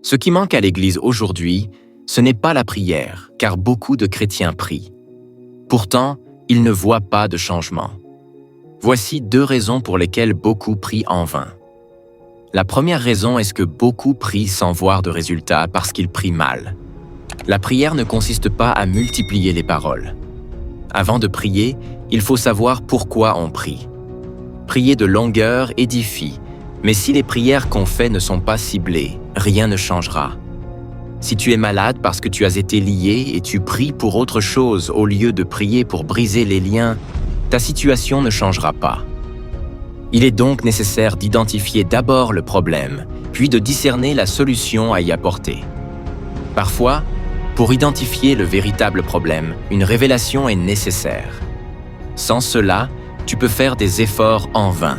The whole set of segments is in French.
Ce qui manque à l'Église aujourd'hui, ce n'est pas la prière, car beaucoup de chrétiens prient. Pourtant, ils ne voient pas de changement. Voici 2 raisons pour lesquelles beaucoup prient en vain. La première raison est que beaucoup prient sans voir de résultat parce qu'ils prient mal. La prière ne consiste pas à multiplier les paroles. Avant de prier, il faut savoir pourquoi on prie. Prier de longueur édifie, mais si les prières qu'on fait ne sont pas ciblées, rien ne changera. Si tu es malade parce que tu as été lié et tu pries pour autre chose au lieu de prier pour briser les liens, ta situation ne changera pas. Il est donc nécessaire d'identifier d'abord le problème, puis de discerner la solution à y apporter. Parfois, pour identifier le véritable problème, une révélation est nécessaire. Sans cela, tu peux faire des efforts en vain.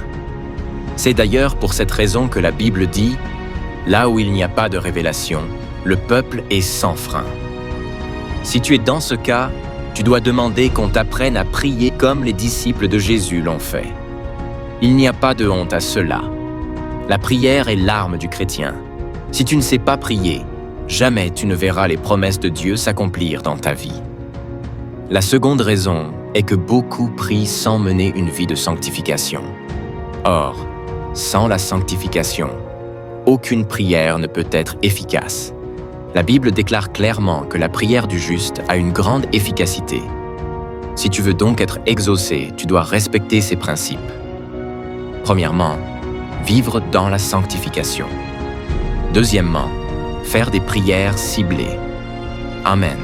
C'est d'ailleurs pour cette raison que la Bible dit « Là où il n'y a pas de révélation, le peuple est sans frein. » Si tu es dans ce cas, tu dois demander qu'on t'apprenne à prier comme les disciples de Jésus l'ont fait. Il n'y a pas de honte à cela. La prière est l'arme du chrétien. Si tu ne sais pas prier, jamais tu ne verras les promesses de Dieu s'accomplir dans ta vie. La seconde raison est que beaucoup prient sans mener une vie de sanctification. Or, sans la sanctification, aucune prière ne peut être efficace. La Bible déclare clairement que la prière du juste a une grande efficacité. Si tu veux donc être exaucé, tu dois respecter ces principes. Premièrement, vivre dans la sanctification. Deuxièmement, faire des prières ciblées. Amen.